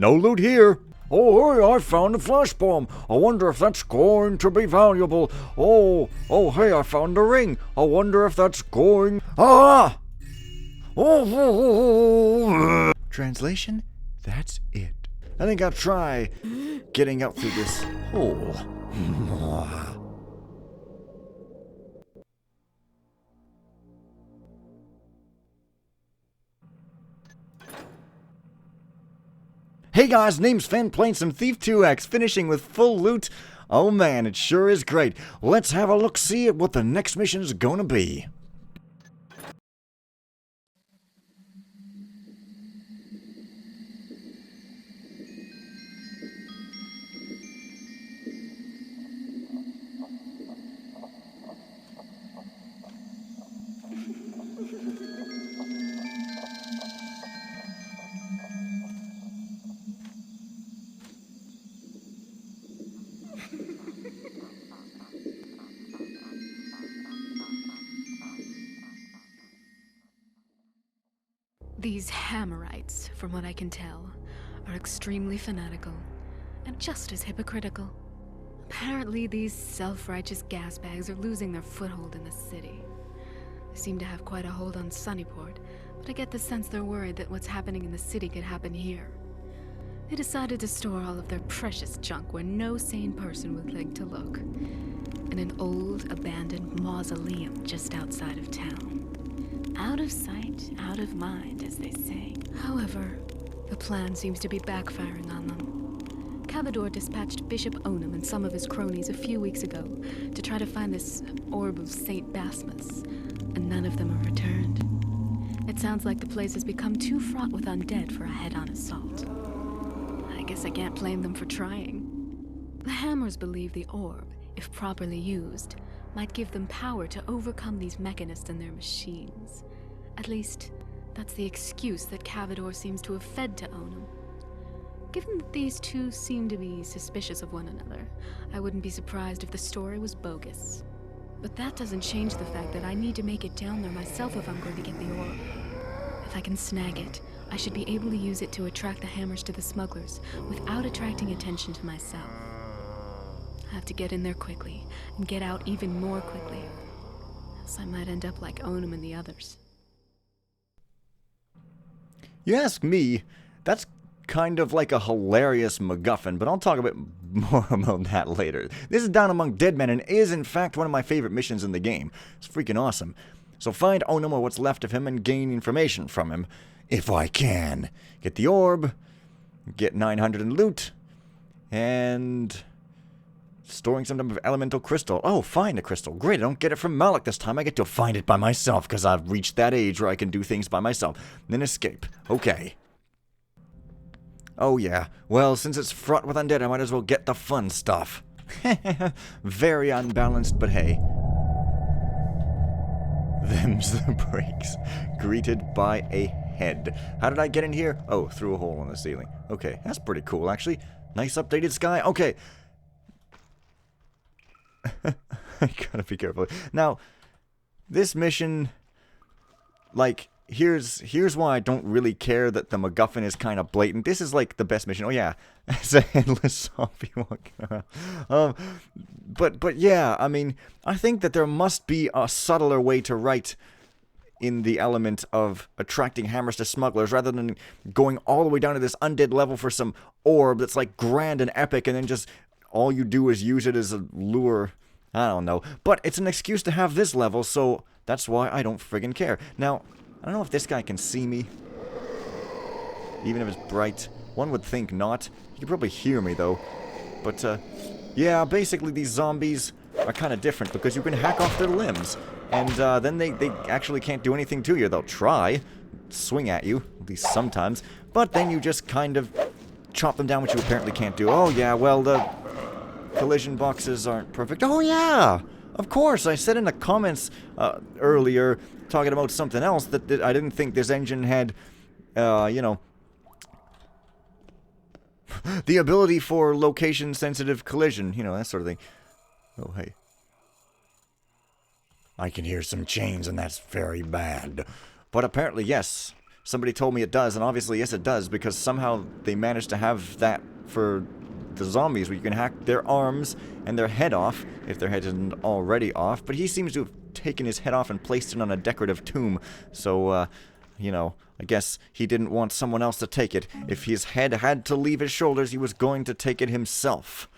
No loot here. Oh, hey, I found a flash bomb. I wonder if that's going to be valuable. Oh, hey, I found a ring. I wonder if that's going... Ah! Oh. Translation? That's it. I think I'll try getting up through this hole. Hey guys, name's Fen, playing some Thief 2X, finishing with full loot. Oh man, it sure is great. Let's have a look-see at what the next mission is gonna be. These Hammerites, from what I can tell, are extremely fanatical, and just as hypocritical. Apparently, these self-righteous gasbags are losing their foothold in the city. They seem to have quite a hold on Sunnyport, but I get the sense they're worried that what's happening in the city could happen here. They decided to store all of their precious junk where no sane person would think to look. In an old, abandoned mausoleum just outside of town. Out of sight, out of mind, as they say. However, the plan seems to be backfiring on them. Cavador dispatched Bishop Onum and some of his cronies a few weeks ago to try to find this orb of St. Basmus, and none of them have returned. It sounds like the place has become too fraught with undead for a head-on assault. I guess I can't blame them for trying. The Hammers believe the orb, if properly used, might give them power to overcome these mechanists and their machines. At least, that's the excuse that Cavador seems to have fed to Onum. Given that these two seem to be suspicious of one another, I wouldn't be surprised if the story was bogus. But that doesn't change the fact that I need to make it down there myself if I'm going to get the orb. If I can snag it, I should be able to use it to attract the Hammers to the smugglers without attracting attention to myself. I have to get in there quickly, and get out even more quickly. Else I might end up like Onum and the others. You ask me, that's kind of like a hilarious MacGuffin, but I'll talk a bit more about that later. This is Down Among Dead Men, and is in fact one of my favorite missions in the game. It's freaking awesome. So find Onum or what's left of him and gain information from him, if I can. Get the orb, get 900 in loot, and... storing some type of elemental crystal. Oh, find a crystal. Great, I don't get it from Malik this time. I get to find it by myself, because I've reached that age where I can do things by myself. Then escape. Okay. Oh, yeah. Well, since it's fraught with undead, I might as well get the fun stuff. Very unbalanced, but hey. Them's the breaks. Greeted by a head. How did I get in here? Oh, through a hole in the ceiling. Okay, that's pretty cool, actually. Nice updated sky. Okay. I gotta be careful. Now, this mission, like, here's why I don't really care that the MacGuffin is kind of blatant. This is, like, the best mission. Oh, yeah. It's a headless zombie walking around. But yeah, I mean, I think that there must be a subtler way to write in the element of attracting hammers to smugglers, rather than going all the way down to this undead level for some orb that's, like, grand and epic, and then just... all you do is use it as a lure. I don't know. But it's an excuse to have this level, so that's why I don't friggin' care. Now, I don't know if this guy can see me. Even if it's bright. One would think not. He could probably hear me, though. But, yeah, basically these zombies are kind of different, because you can hack off their limbs. And, then they actually can't do anything to you. They'll try. Swing at you, at least sometimes. But then you just kind of chop them down, which you apparently can't do. Oh, yeah, well, the... collision boxes aren't perfect. Oh, yeah! Of course, I said in the comments earlier, talking about something else, that I didn't think this engine had, you know, the ability for location-sensitive collision. You know, that sort of thing. Oh, hey. I can hear some chains, and that's very bad. But apparently, yes, somebody told me it does, and obviously, yes, it does, because somehow they managed to have that for the zombies, where you can hack their arms and their head off, if their head isn't already off, but he seems to have taken his head off and placed it on a decorative tomb, so, you know, I guess he didn't want someone else to take it. If his head had to leave his shoulders, he was going to take it himself.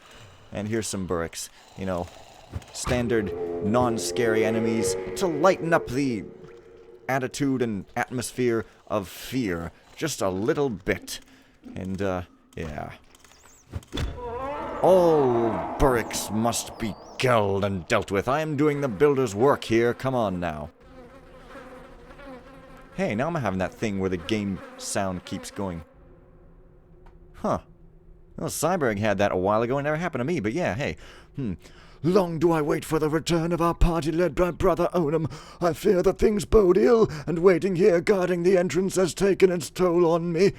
And here's some Burricks, you know, standard non-scary enemies to lighten up the attitude and atmosphere of fear just a little bit. And, yeah. All Burricks must be killed and dealt with. I am doing the builder's work here. Come on now. Hey, now I'm having that thing where the game sound keeps going. Huh. Well, Cyberg had that a while ago. It never happened to me, but yeah, hey. Long do I wait for the return of our party led by Brother Onum. I fear that things bode ill, and waiting here guarding the entrance has taken its toll on me.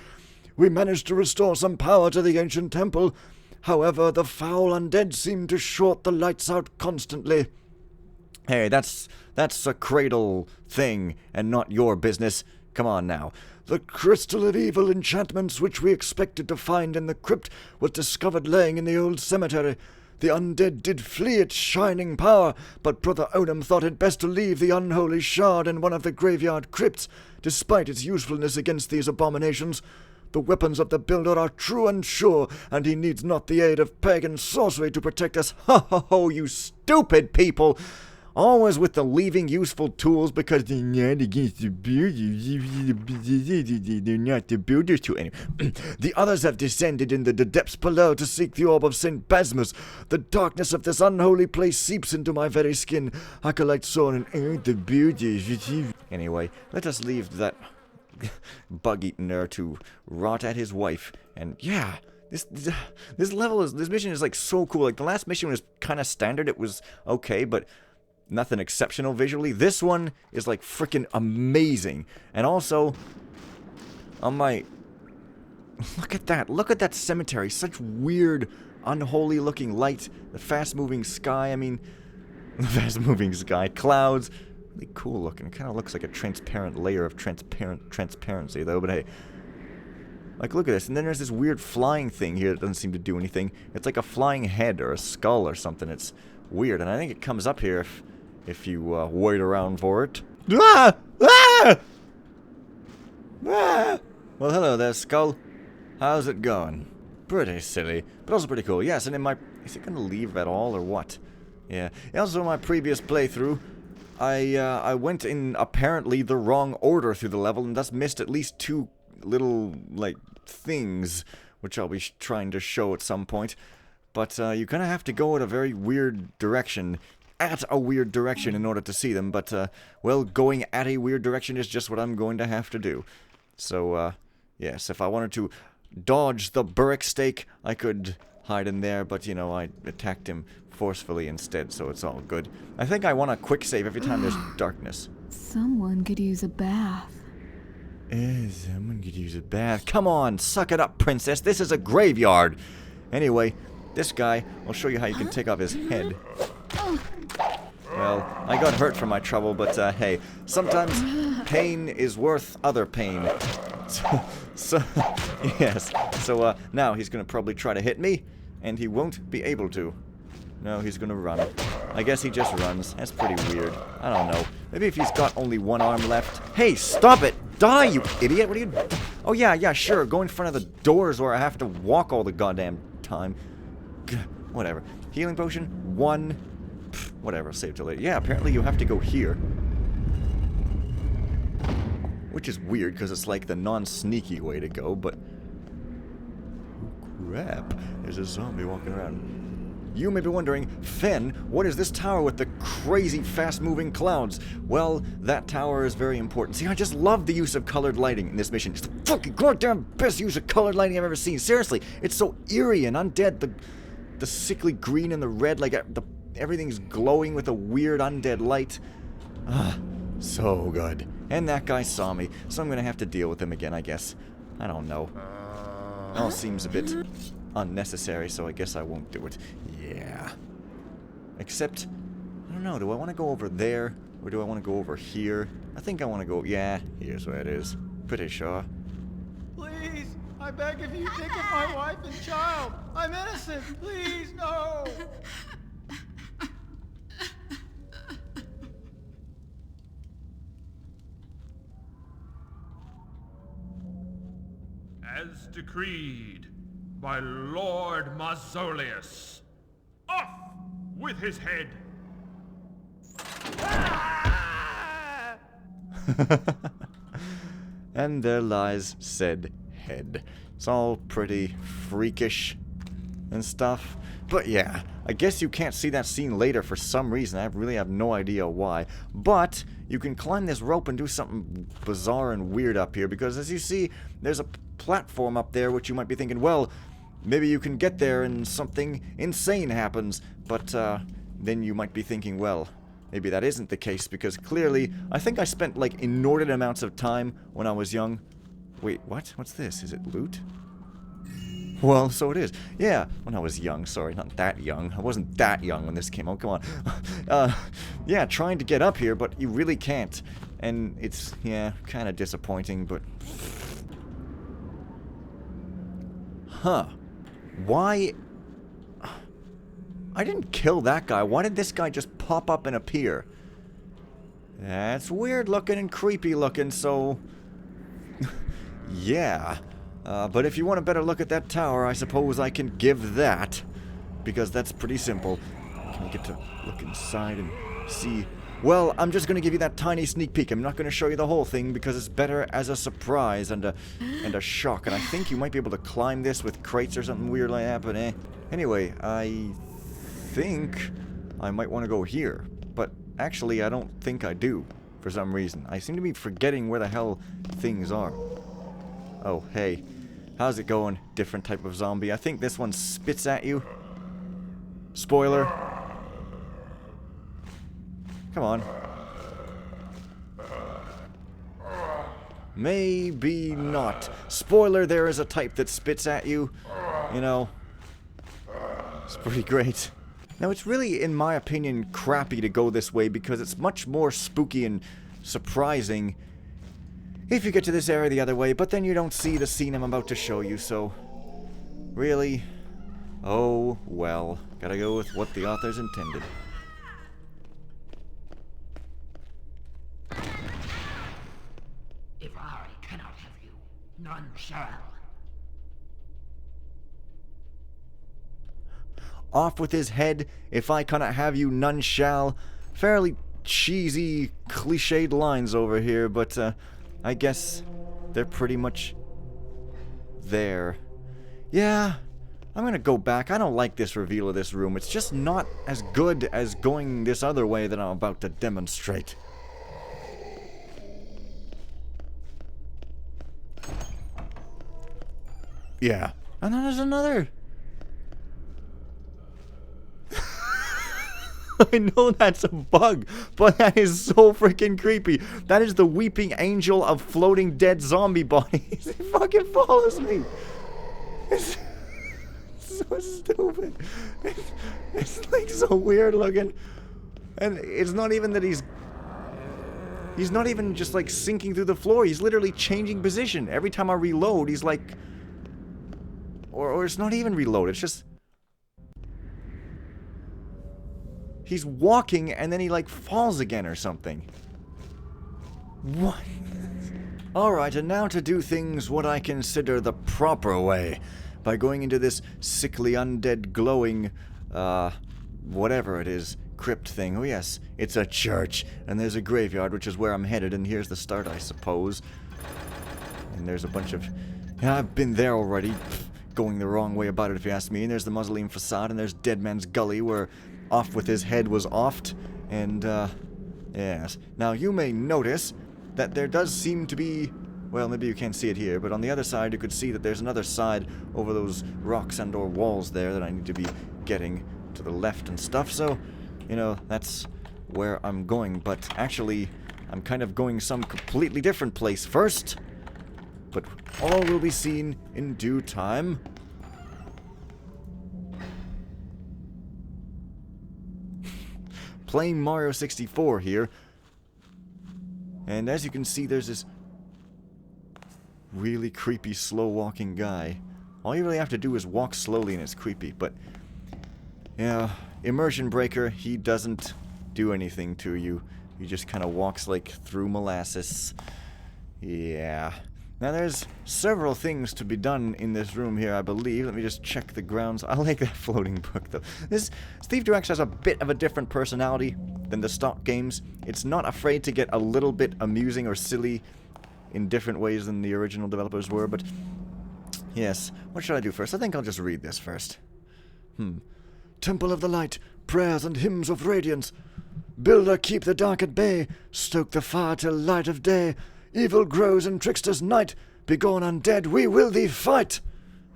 We managed to restore some power to the ancient temple. However, the foul undead seem to short the lights out constantly. Hey, that's a cradle thing, and not your business. Come on now. The crystal of evil enchantments which we expected to find in the crypt was discovered laying in the old cemetery. The undead did flee its shining power, but Brother Onum thought it best to leave the unholy shard in one of the graveyard crypts, despite its usefulness against these abominations. The weapons of the builder are true and sure, and he needs not the aid of pagan sorcery to protect us. Ho ho ho, you stupid people! Always with the leaving useful tools because they're not against the builders. They're not the builders to any. The others have descended into the depths below to seek the orb of St. Basmus. The darkness of this unholy place seeps into my very skin. Acolyte Soren and the builders. Anyway, let us leave that bug-eaten nerd to rot at his wife. And yeah, this mission is like so cool. Like the last mission was kind of standard. It was okay, but nothing exceptional visually. This one is like freaking amazing. And also, on my... Look at that cemetery. Such weird, unholy looking light. The fast moving sky, I mean... The fast moving sky. Clouds. Really cool looking. It kind of looks like a transparent layer of transparency though, but hey. Like, look at this. And then there's this weird flying thing here that doesn't seem to do anything. It's like a flying head or a skull or something. It's weird. And I think it comes up here if you wait around for it. Ah! Ah! Ah! Well, hello there, skull. How's it going? Pretty silly, but also pretty cool. Yes, and in my... Is it going to leave at all, or what? Yeah. Also, in my previous playthrough, I went in apparently the wrong order through the level, and thus missed at least two little, like, things, which I'll be trying to show at some point. But you're going to have to go in a very weird direction. At a weird direction in order to see them, but, well, going at a weird direction is just what I'm going to have to do. So, yes, if I wanted to dodge the Burrick stake, I could hide in there, but, you know, I attacked him forcefully instead, so it's all good. I think I want a quick save every time there's darkness. Someone could use a bath. Someone could use a bath. Come on, suck it up, princess. This is a graveyard. Anyway, this guy, I'll show you how you can take off his head. Well, I got hurt for my trouble, but, hey, sometimes pain is worth other pain. So yes. So, now he's gonna probably try to hit me, and he won't be able to. No, he's gonna run. I guess he just runs. That's pretty weird. I don't know. Maybe if he's got only one arm left. Hey, stop it! Die, you idiot! What are you... Oh, yeah, sure. Go in front of the doors or I have to walk all the goddamn time. Whatever. Healing potion? 1... Whatever, save till later. Yeah, apparently you have to go here. Which is weird, because it's like the non-sneaky way to go, but... Oh, crap. There's a zombie walking around. You may be wondering, Fen, what is this tower with the crazy fast-moving clouds? Well, that tower is very important. See, I just love the use of colored lighting in this mission. It's the fucking goddamn best use of colored lighting I've ever seen. Seriously, it's so eerie and undead. The sickly green and the red, like, everything's glowing with a weird undead light. Ah, so good. And that guy saw me, so I'm gonna have to deal with him again, I guess. I don't know. It all seems a bit unnecessary, so I guess I won't do it. Yeah. Except, I don't know, do I want to go over there, or do I want to go over here? I think I want to go, yeah, here's where it is. Pretty sure. Please, I beg of you, think of my wife and child. I'm innocent. Please, no. As decreed by Lord Mausoleus. Off with his head! And there lies said head. It's all pretty freakish and stuff. But yeah, I guess you can't see that scene later for some reason. I really have no idea why. But you can climb this rope and do something bizarre and weird up here, because as you see, there's a platform up there which you might be thinking, well, maybe you can get there and something insane happens. But then you might be thinking, well, maybe that isn't the case, because clearly, I think I spent like inordinate amounts of time when I was young. Wait, what? What's this? Is it loot? Well, so it is. Yeah, when I was young. Sorry, not that young. I wasn't that young when this came out. Come on. Yeah, trying to get up here, but you really can't. And it's, yeah, kind of disappointing, but... Huh. Why... I didn't kill that guy. Why did this guy just pop up and appear? That's weird looking and creepy looking, so... yeah. But if you want a better look at that tower, I suppose I can give that. Because that's pretty simple. Can you get to look inside and see? Well, I'm just going to give you that tiny sneak peek. I'm not going to show you the whole thing because it's better as a surprise and a shock. And I think you might be able to climb this with crates or something weird like that, but Anyway, I think I might want to go here. But actually, I don't think I do for some reason. I seem to be forgetting where the hell things are. Oh, hey. How's it going? Different type of zombie. I think this one spits at you. Spoiler. Come on. Maybe not. Spoiler, there is a type that spits at you. You know. It's pretty great. Now, it's really, in my opinion, crappy to go this way because it's much more spooky and surprising if you get to this area the other way, but then you don't see the scene I'm about to show you, so... Really? Oh, well. Gotta go with what the authors intended. If I cannot have you, none shall. Off with his head, if I cannot have you, none shall. Fairly cheesy, cliched lines over here, but, I guess they're pretty much there. Yeah, I'm gonna go back. I don't like this reveal of this room. It's just not as good as going this other way that I'm about to demonstrate. Yeah. And then there's another. I know that's a bug, but that is so freaking creepy. That is the weeping angel of floating dead zombie bodies. It fucking follows me. It's so stupid. It's like so weird looking. And it's not even that he's not even just like sinking through the floor. He's literally changing position. Every time I reload, he's like... Or it's not even reload, it's just... He's walking, and then he, like, falls again or something. What? Alright, and now to do things what I consider the proper way. By going into this sickly, undead, glowing, whatever it is, crypt thing. Oh yes, it's a church. And there's a graveyard, which is where I'm headed, and here's the start, I suppose. And there's a bunch of... Yeah, I've been there already. Going the wrong way about it, if you ask me. And there's the mausoleum facade, and there's Dead Man's Gully, where... Off with his head was offed, and, yes. Now, you may notice that there does seem to be, well, maybe you can't see it here, but on the other side you could see that there's another side over those rocks and or walls there that I need to be getting to the left and stuff, so, you know, that's where I'm going, but actually, I'm kind of going some completely different place first, but all will be seen in due time. Playing Mario 64 here. And as you can see, there's this really creepy, slow-walking guy. All you really have to do is walk slowly and it's creepy, but... yeah, immersion breaker, he doesn't do anything to you. He just kind of walks, like, through molasses. Yeah. Now, there's several things to be done in this room here, I believe. Let me just check the grounds. I like that floating book, though. Steve Direct has a bit of a different personality than the stock games. It's not afraid to get a little bit amusing or silly in different ways than the original developers were, but... yes. What should I do first? I think I'll just read this first. Temple of the Light, prayers and hymns of radiance. Builder, keep the dark at bay. Stoke the fire till light of day. Evil grows in trickster's night. Begone undead, we will thee fight.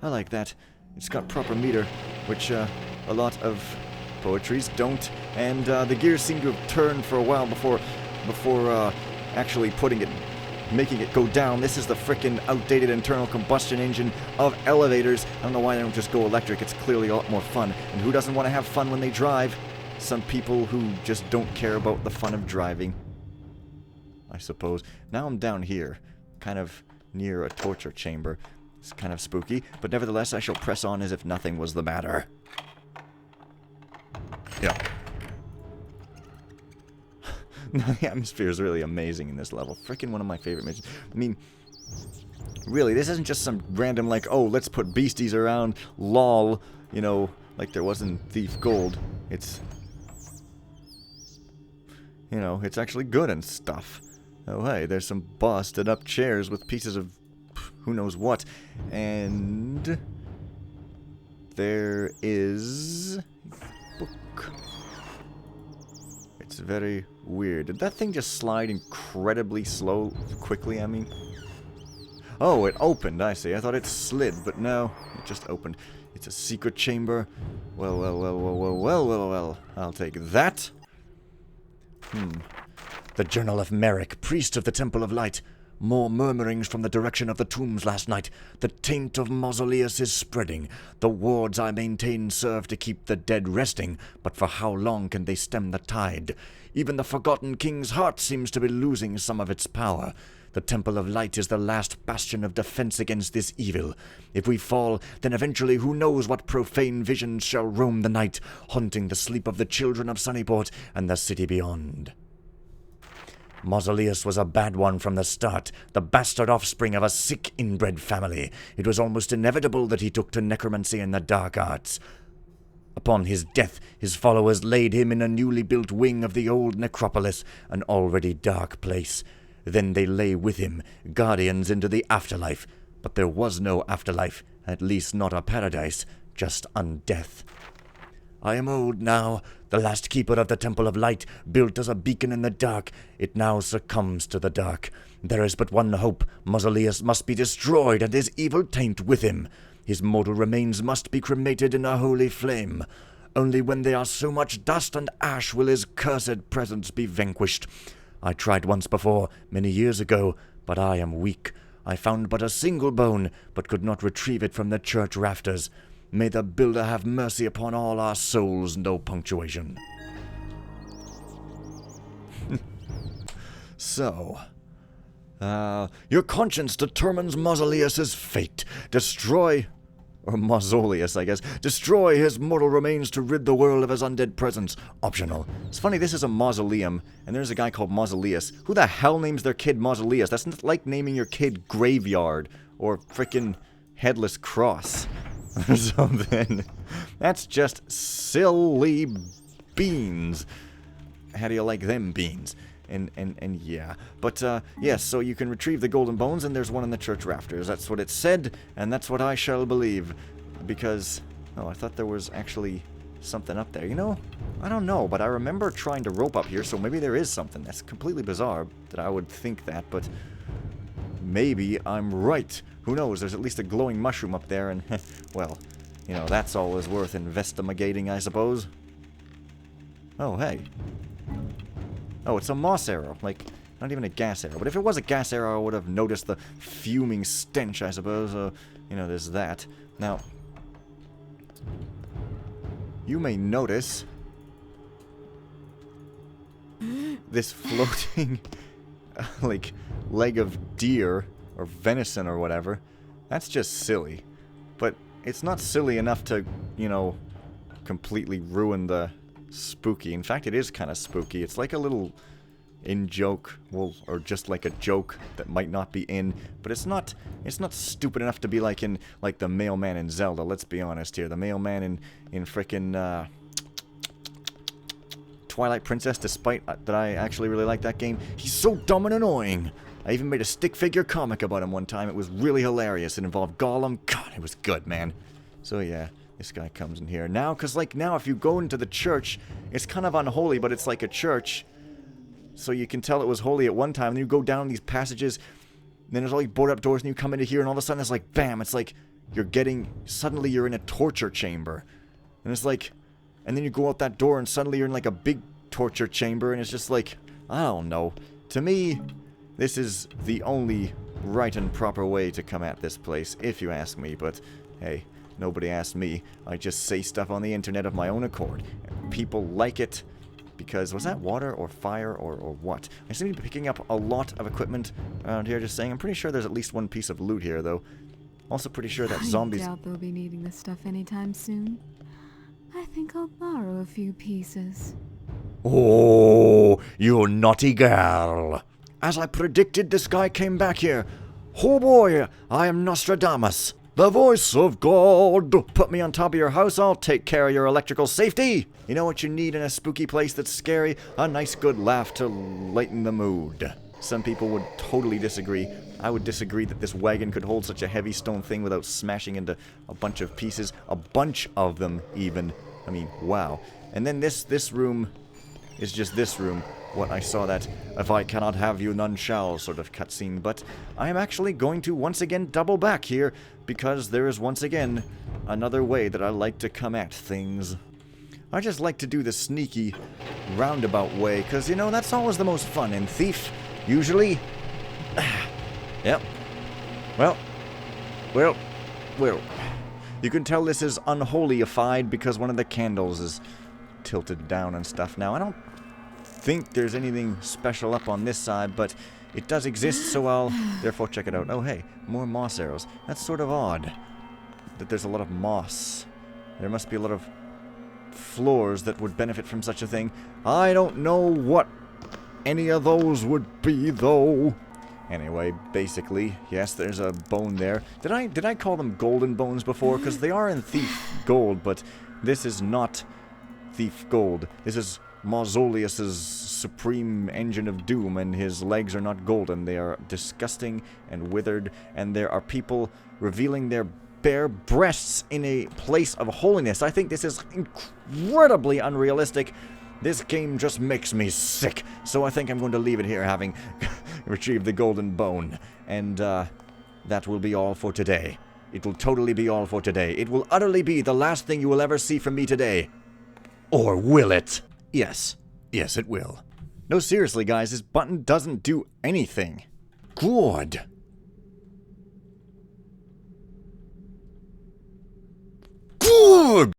I like that. It's got proper meter, which a lot of poetries don't. And the gears seem to have turned for a while before actually making it go down. This is the frickin' outdated internal combustion engine of elevators. I don't know why they don't just go electric. It's clearly a lot more fun. And who doesn't want to have fun when they drive? Some people who just don't care about the fun of driving, I suppose. Now I'm down here, kind of near a torture chamber. It's kind of spooky, but nevertheless I shall press on as if nothing was the matter. Yeah. No, the atmosphere is really amazing in this level. Frickin' one of my favorite missions. I mean, really, this isn't just some random, like, oh, let's put beasties around, lol, you know, like there was in Thief Gold. It's, you know, it's actually good and stuff. Oh, hey, there's some busted up chairs with pieces of who knows what. And there is a book. It's very weird. Did that thing just slide incredibly quickly, I mean? Oh, it opened, I see. I thought it slid, but no, it just opened. It's a secret chamber. Well, well, well, well, well, well, well, well. I'll take that. The Journal of Merrick, priest of the Temple of Light. More murmurings from the direction of the tombs last night. The taint of Mausoleus is spreading. The wards I maintain serve to keep the dead resting, but for how long can they stem the tide? Even the forgotten king's heart seems to be losing some of its power. The Temple of Light is the last bastion of defense against this evil. If we fall, then eventually who knows what profane visions shall roam the night, haunting the sleep of the children of Sunnyport and the city beyond. Mausoleus was a bad one from the start, the bastard offspring of a sick inbred family. It was almost inevitable that he took to necromancy and the dark arts. Upon his death, his followers laid him in a newly built wing of the old necropolis, an already dark place. Then they lay with him, guardians into the afterlife. But there was no afterlife, at least not a paradise, just undeath. I am old now, the last keeper of the Temple of Light, built as a beacon in the dark. It now succumbs to the dark. There is but one hope. Mausoleus must be destroyed, and his evil taint with him. His mortal remains must be cremated in a holy flame. Only when they are so much dust and ash will his cursed presence be vanquished. I tried once before, many years ago, but I am weak. I found but a single bone, but could not retrieve it from the church rafters. May the Builder have mercy upon all our souls, no punctuation. So, your conscience determines Mausoleus' fate. Destroy, or Mausoleus, I guess, destroy his mortal remains to rid the world of his undead presence. Optional. It's funny, this is a mausoleum, and there's a guy called Mausoleus. Who the hell names their kid Mausoleus? That's not like naming your kid Graveyard, or frickin' Headless Cross. So then, that's just silly beans. How do you like them beans? And yeah. But, yes, so you can retrieve the golden bones, and there's one in the church rafters. That's what it said, and that's what I shall believe. Because, oh, I thought there was actually something up there. You know, I don't know, but I remember trying to rope up here, so maybe there is something. That's completely bizarre that I would think that, but maybe I'm right. Who knows? There's at least a glowing mushroom up there, and, well, you know, that's always worth investigating, I suppose. Oh, hey. Oh, it's a moss arrow. Like, not even a gas arrow. But if it was a gas arrow, I would have noticed the fuming stench, I suppose. You know, there's that. Now, you may notice this floating, like, leg of deer or venison or whatever. That's just silly. But it's not silly enough to, you know, completely ruin the spooky. In fact, it is kind of spooky. It's like a little in-joke, well, or just like a joke that might not be in, but it's not stupid enough to be like in, like the mailman in Zelda, let's be honest here. The mailman in frickin' Twilight Princess, despite that I actually really like that game, he's so dumb and annoying. I even made a stick figure comic about him one time. It was really hilarious. It involved Gollum. God, it was good, man. So yeah, this guy comes in here. Now, because like now if you go into the church, it's kind of unholy, but it's like a church. So you can tell it was holy at one time. And then you go down these passages, and then there's all these boarded up doors, and you come into here, and all of a sudden it's like, bam, it's like suddenly you're in a torture chamber. And it's like, and then you go out that door, and suddenly you're in like a big torture chamber, and it's just like, I don't know. To me, this is the only right and proper way to come at this place, if you ask me, but hey, nobody asked me. I just say stuff on the internet of my own accord. And people like it. Because, was that water or fire or what? I seem to be picking up a lot of equipment around here, just saying. I'm pretty sure there's at least one piece of loot here, though. Also pretty sure that zombies... I doubt they'll be needing this stuff anytime soon. I think I'll borrow a few pieces. Oh, you naughty girl. As I predicted, this guy came back here. Oh boy, I am Nostradamus. The voice of God. Put me on top of your house, I'll take care of your electrical safety. You know what you need in a spooky place that's scary? A nice good laugh to lighten the mood. Some people would totally disagree. I would disagree that this wagon could hold such a heavy stone thing without smashing into a bunch of pieces. A bunch of them, even. I mean, wow. And then this room is just this room. What I saw that, if I cannot have you, none shall sort of cutscene. But I am actually going to once again double back here, because there is once again another way that I like to come at things. I just like to do the sneaky, roundabout way, because, you know, that's always the most fun in Thief, usually. Yep. Well. You can tell this is unholyified because one of the candles is tilted down and stuff. Now, I don't think there's anything special up on this side, but it does exist, so I'll therefore check it out. Oh, hey, more moss arrows. That's sort of odd that there's a lot of moss. There must be a lot of floors that would benefit from such a thing. I don't know what any of those would be, though. Anyway, basically, yes, there's a bone there. Did I call them golden bones before? Because they are in Thief Gold, but this is not Thief Gold. This is Mausoleus' supreme engine of doom, and his legs are not golden. They are disgusting and withered, and there are people revealing their bare breasts in a place of holiness. I think this is incredibly unrealistic. This game just makes me sick, so I think I'm going to leave it here, having retrieved the golden bone. And that will be all for today. It will totally be all for today. It will utterly be the last thing you will ever see from me today. Or will it? Yes. Yes, it will. No, seriously, guys, this button doesn't do anything. Good. Good!